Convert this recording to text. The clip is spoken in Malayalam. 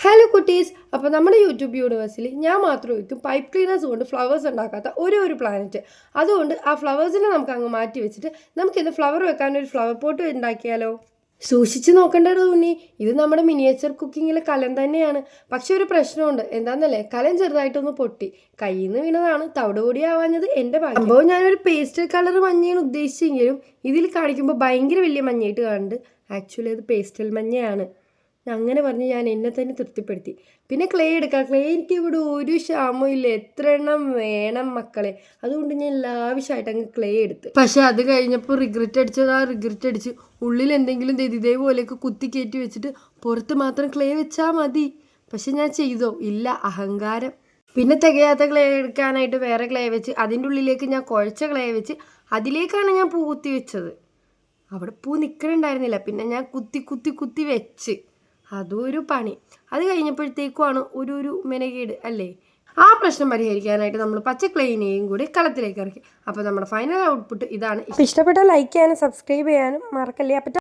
ഹലോ കുട്ടീസ്, അപ്പോൾ നമ്മുടെ യൂട്യൂബ് യൂണിവേഴ്സിൽ ഞാൻ മാത്രമായിരിക്കും പൈപ്പ് ക്ലീനേഴ്സ് കൊണ്ട് ഫ്ലവേഴ്സ് ഉണ്ടാക്കാത്ത ഒരു പ്ലാനറ്റ്. അതുകൊണ്ട് ആ ഫ്ലവേഴ്സിനെ നമുക്ക് അങ്ങ് മാറ്റി വെച്ചിട്ട് നമുക്കിന്ന് ഫ്ലവർ വെക്കാനൊരു ഫ്ലവർ പോട്ട് ഉണ്ടാക്കിയാലോ? സൂക്ഷിച്ച് നോക്കേണ്ടത് ഉണ്ണി, ഇത് നമ്മുടെ മിനിയേച്ചർ കുക്കിങ്ങിലെ കലം തന്നെയാണ്. പക്ഷെ ഒരു പ്രശ്നമുണ്ട്. എന്താണെന്നല്ലേ, കലം ചെറുതായിട്ടൊന്ന് പൊട്ടി കയ്യിൽ നിന്ന് വീണതാണ്. തവിട് പൊടി ആവാഞ്ഞത് എൻ്റെ ഭാഗ്യം. സംഭവം ഞാനൊരു പേസ്റ്റൽ കളർ മഞ്ഞയാണ് ഉദ്ദേശിച്ചെങ്കിലും ഇതിൽ കാണിക്കുമ്പോൾ ഭയങ്കര വലിയ മഞ്ഞയായിട്ട് കാണുന്നുണ്ട്. ആക്ച്വലി അത് പേസ്റ്റൽ മഞ്ഞയാണ്. അങ്ങനെ പറഞ്ഞ് ഞാൻ എന്നെ തന്നെ തൃപ്തിപ്പെടുത്തി. പിന്നെ ക്ലേ എടുക്കാം. ക്ലേ എനിക്ക് ഇവിടെ ഒരു ക്ഷാമവും ഇല്ല. എത്ര എണ്ണം വേണം മക്കളെ. അതുകൊണ്ട് ഞാൻ ലാവിഷായിട്ട് അങ്ങ് ക്ലേ എടുത്ത്. പക്ഷെ അത് കഴിഞ്ഞപ്പോൾ റിഗ്രറ്റ് അടിച്ച് ഉള്ളിൽ എന്തെങ്കിലും ഇതേപോലെയൊക്കെ കുത്തി കയറ്റി വെച്ചിട്ട് പുറത്ത് മാത്രം ക്ലേ വെച്ചാൽ മതി. പക്ഷെ ഞാൻ ചെയ്തോ? ഇല്ല, അഹങ്കാരം. പിന്നെ തികയാത്ത ക്ലേ എടുക്കാനായിട്ട് വേറെ ക്ലേ വെച്ച് അതിൻ്റെ ഉള്ളിലേക്ക് ഞാൻ കുഴച്ച ക്ലേ വെച്ച് അതിലേക്കാണ് ഞാൻ പൂ കുത്തി വെച്ചത്. അവിടെ പൂ നിൽക്കണുണ്ടായിരുന്നില്ല. പിന്നെ ഞാൻ കുത്തി വെച്ച് അതും ഒരു പണി. അത് കഴിഞ്ഞപ്പോഴത്തേക്കുമാണ് ഒരു മെനകേട് അല്ലേ. ആ പ്രശ്നം പരിഹരിക്കാനായിട്ട് നമ്മൾ പച്ച ക്ലെയിനെയും കൂടി കളത്തിലേക്ക് ഇറക്കി. അപ്പോൾ നമ്മുടെ ഫൈനൽ ഔട്ട്പുട്ട് ഇതാണ്. ഇഷ്ടപ്പെട്ടാൽ ലൈക്ക് ചെയ്യാനും സബ്സ്ക്രൈബ് ചെയ്യാനും മറക്കല്ലേ. അപ്പം